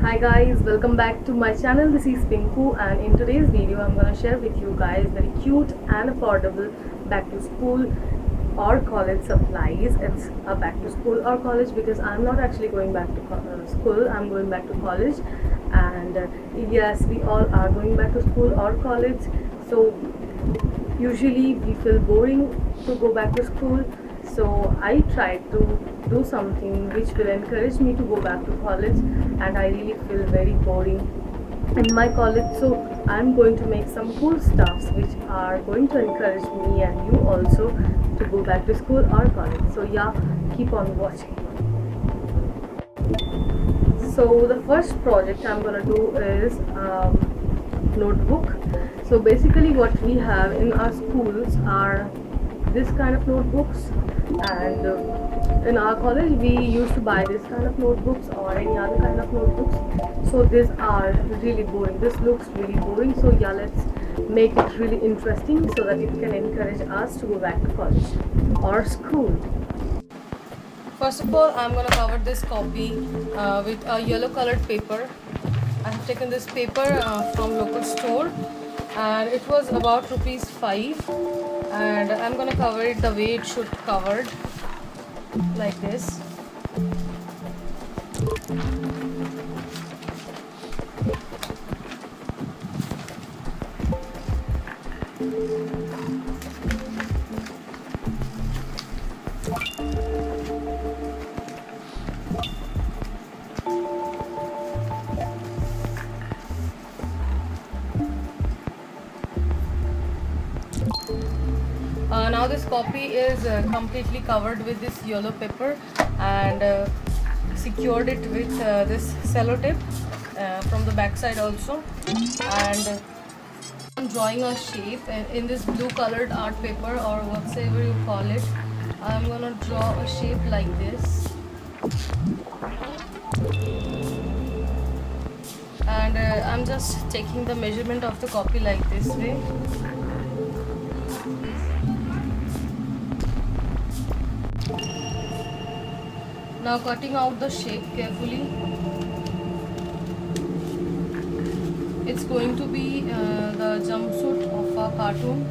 Hi guys, welcome back to my channel. This is Pinku, and in today's video I'm going to share with you guys very cute and affordable back to school or college supplies. It's a back to school or college because I'm not actually going back to school, I'm going back to college. And yes, we all are going back to school or college, so usually we feel boring to go back to school. So I tried to do something which will encourage me to go back to college, and I really feel very boring in my college. So I'm going to make some cool stuffs which are going to encourage me and you also to go back to school or college. So yeah, keep on watching. So the first project I'm gonna do is notebook. So basically what we have in our schools are this kind of notebooks, and in our college we used to buy this kind of notebooks or any other kind of notebooks. So these are really boring, this looks really boring. So yeah, let's make it really interesting so that it can encourage us to go back to college or school. First of all, I'm gonna cover this copy with a yellow colored paper. I have taken this paper from local store, and it was about rupees 5, and I'm gonna cover it the way it should covered, like this. Now this copy is completely covered with this yellow paper, and secured it with this sellotape from the back side also. And I'm drawing a shape in this blue colored art paper or whatsoever you call it. I'm gonna draw a shape like this, and I'm just taking the measurement of the copy like this way. Now cutting out the shape carefully. It's going to be the jumpsuit of a cartoon.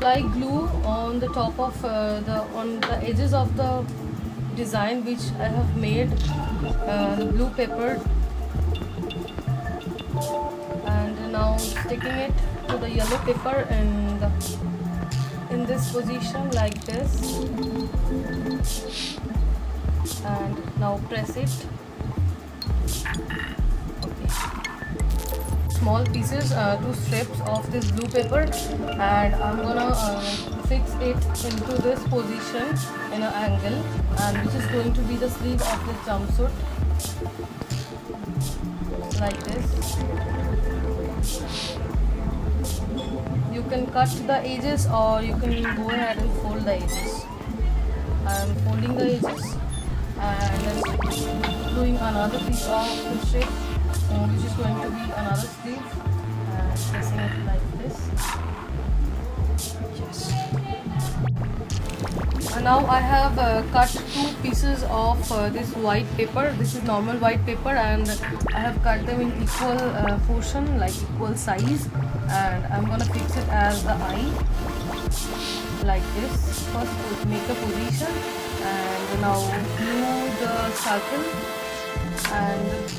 Apply glue on the top of the edges of the design which I have made, the blue paper, and now sticking it to the yellow paper and in this position like this, and now press it. Small pieces, 2 strips of this blue paper, and I'm gonna fix it into this position in an angle, and which is going to be the sleeve of this jumpsuit, like this. You can cut the edges or you can go ahead and fold the edges. I'm folding the edges and then doing another piece of the strip, which is going to be another sleeve, and pressing it like this. Yes. And now I have cut 2 pieces of this white paper. This is normal white paper, and I have cut them in equal portion, like equal size, and I'm gonna fix it as the eye, like this. First make a position, and now glue the circle and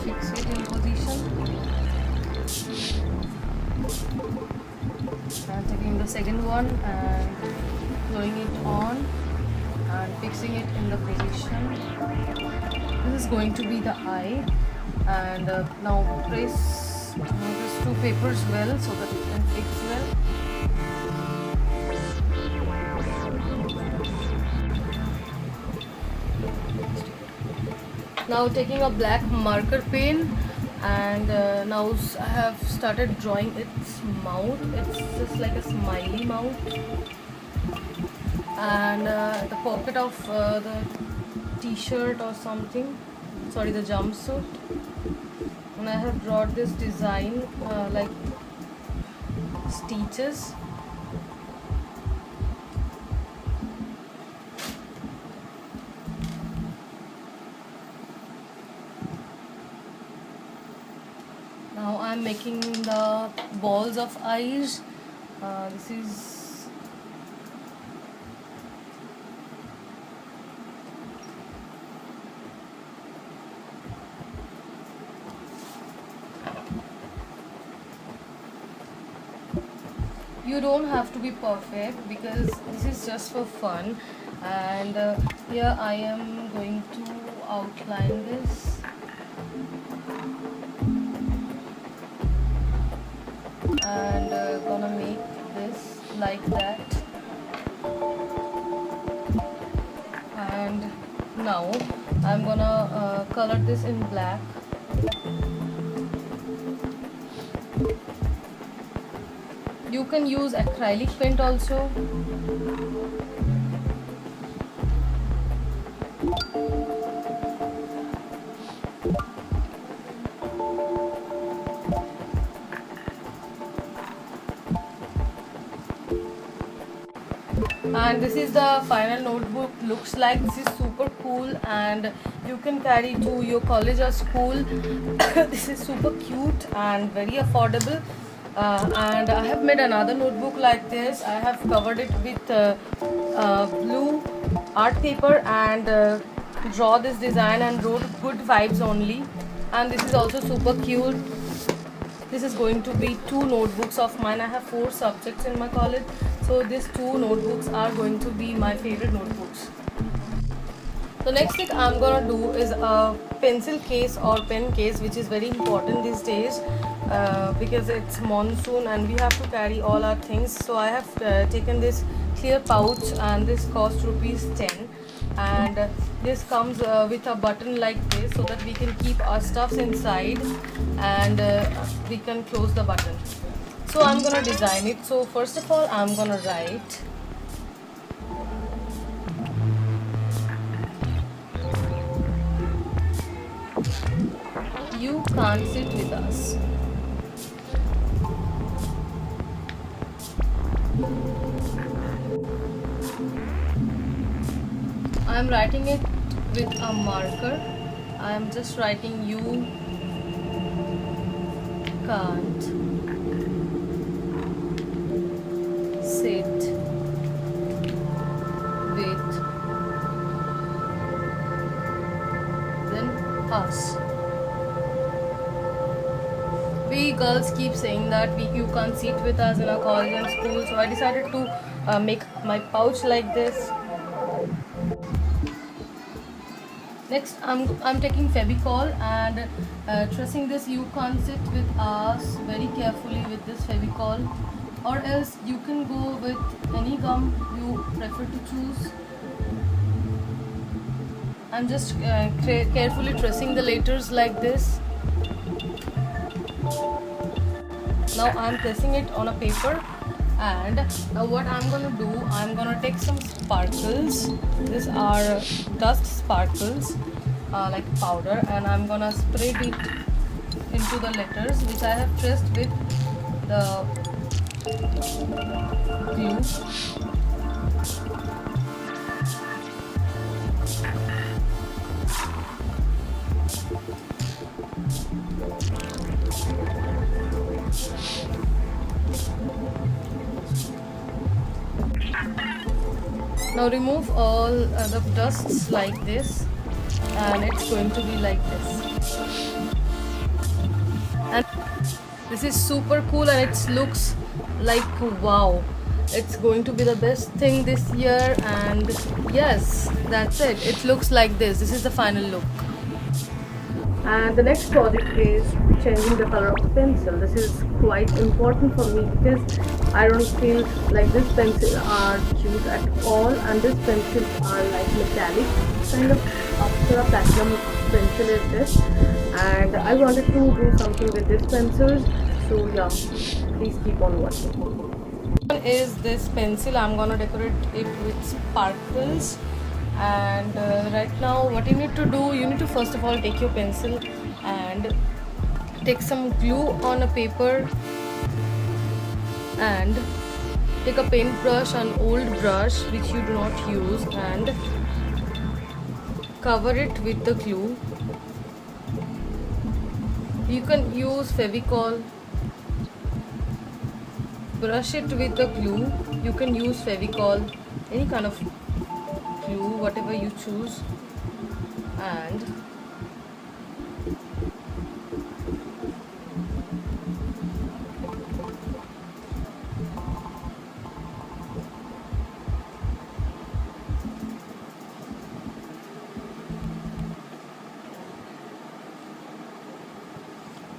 fix it in position, and taking the second one and gluing it on and fixing it in the position. This is going to be the eye, and now press these 2 papers well so that it can fix well. Now taking a black marker pen And now I have started drawing its mouth. It's just like a smiley mouth, and the pocket of the t-shirt or something, sorry, the jumpsuit. And I have drawn this design like stitches. Now I'm making the balls of eyes. This is you don't have to be perfect because this is just for fun. And here I am going to outline this, and gonna make this like that. And now I'm gonna color this in black. You can use acrylic paint also. And this is the final notebook looks like. This is super cool, and you can carry to your college or school. This is super cute and very affordable. And I have made another notebook like this. I have covered it with blue art paper and draw this design and wrote good vibes only. And this is also super cute. This is going to be 2 notebooks of mine. I have 4 subjects in my college, so these 2 notebooks are going to be my favorite notebooks. The next thing I'm gonna do is a pencil case or pen case, which is very important these days because it's monsoon and we have to carry all our things. So I have taken this clear pouch, and this cost rupees 10, and this comes with a button like this so that we can keep our stuffs inside, and we can close the button. So I'm gonna design it. So first of all I'm gonna write you can't sit with us. I'm writing it with a marker. I am just writing you can't sit with then us. We girls keep saying that you can't sit with us in our college and school, so I decided to make my pouch like this. Next, I'm taking Fevicol and tracing this you can't sit with us very carefully with this Fevicol, or else you can go with any gum you prefer to choose. I'm just carefully tracing the letters like this. Now I'm placing it on a paper, and now what I'm gonna do, I'm gonna take some sparkles. These are dust sparkles like powder, and I'm gonna spread it into the letters which I have traced with the glue. Now remove all the dusts like this, and it's going to be like this. And this is super cool, and it looks like wow. It's going to be the best thing this year, and yes, that's it. It looks like this. This is the final look. And the next project is changing the color of pencil. This is quite important for me because I don't feel like this pencil are cute at all, and these pencils are like metallic, kind of Apsara platinum pencil is this, and I wanted to do something with this pencil. So yeah, please keep on watching. One is this pencil. I'm gonna decorate it with sparkles. And right now, what you need to do, you need to first of all take your pencil and take some glue on a paper, and take a paintbrush, an old brush which you do not use, and cover it with the glue. You can use Fevicol. Brush it with the glue. You can use Fevicol, any kind of glue, whatever you choose, and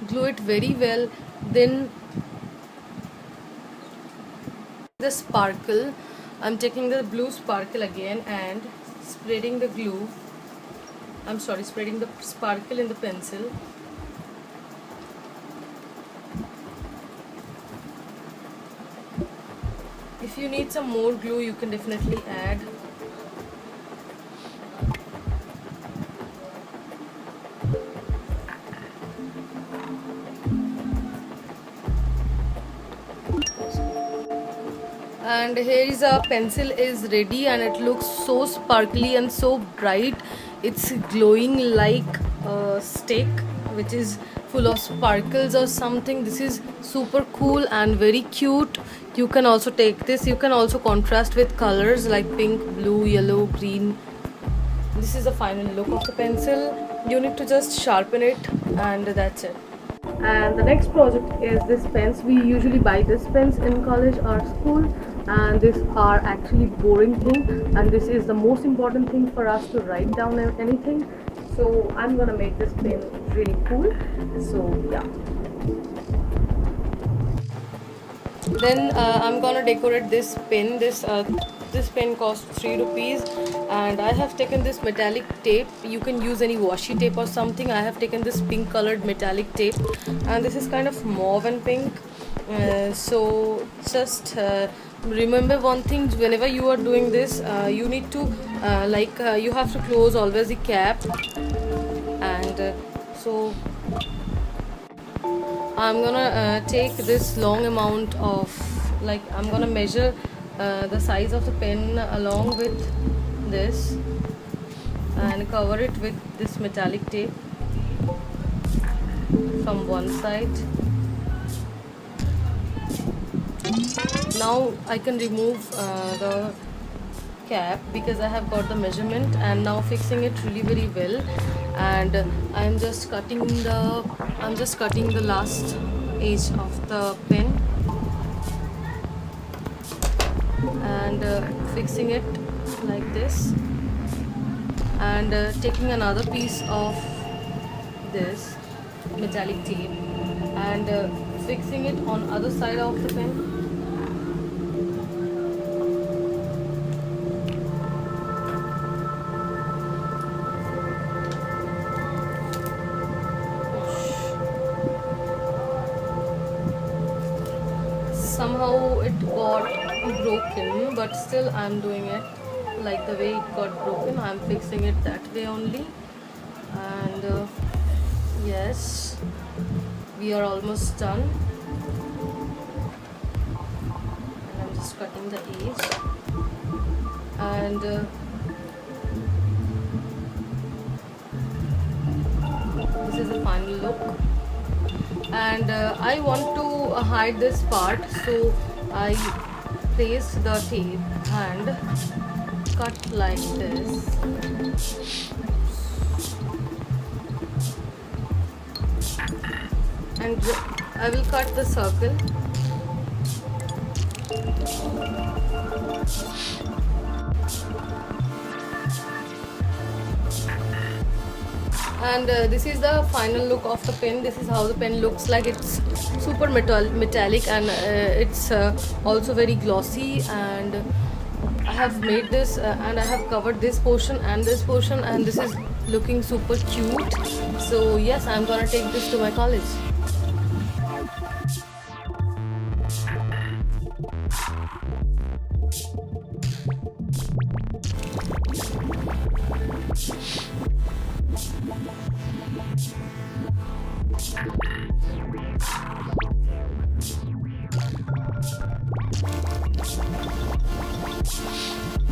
glue it very well. Then the sparkle, I'm taking the blue sparkle again and spreading the glue, spreading the sparkle in the pencil. If you need some more glue, you can definitely add. And here is our pencil is ready, and it looks so sparkly and so bright. It's glowing like a stick which is full of sparkles or something. This is super cool and very cute. You can also take this, you can also contrast with colors like pink, blue, yellow, green. This is the final look of the pencil. You need to just sharpen it, and that's it. And the next project is this pens. We usually buy this pens in college or school, and these are actually boring thing, and this is the most important thing for us to write down anything. So I'm gonna make this pen really cool. So yeah. Then I'm gonna decorate this pen. This pen costs 3 rupees, and I have taken this metallic tape. You can use any washi tape or something. I have taken this pink colored metallic tape, and this is kind of mauve and pink. So just remember one thing: whenever you are doing this, you need to you have to close always the cap, and so I'm gonna take this long amount of, I'm gonna measure the size of the pen along with this, and cover it with this metallic tape from one side. Now I can remove the cap because I have got the measurement, and now fixing it really very well. And I'm just cutting the last edge of the pen, and fixing it like this, and taking another piece of this metallic tape and fixing it on other side of the pen. Somehow it got broken, but still I'm doing it like the way it got broken. I'm fixing it that way only, and yes, we are almost done. And I'm just cutting the edge, and this is the final look. And I want to hide this part, so I place the tape and cut like this, and I will cut the circle. And this is the final look of the pen. This is how the pen looks like. It's super metallic, and it's also very glossy. And I have made this and I have covered this portion and this portion, and this is looking super cute. So yes, I'm gonna take this to my college.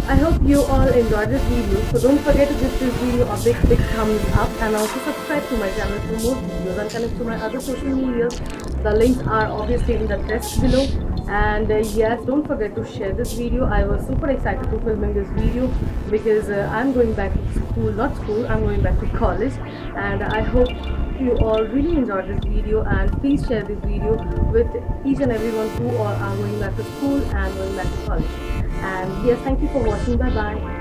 I hope you all enjoyed this video. So don't forget to give this video a big thumbs up and also subscribe to my channel for more videos and connect to my other social medias. The links are obviously in the text below. And yes, don't forget to share this video. I was super excited to filming this video because I'm going back to school, not school, I'm going back to college. And I hope you all really enjoyed this video, and please share this video with each and everyone who are going back to school and going back to college. And yes, thank you for watching. Bye bye.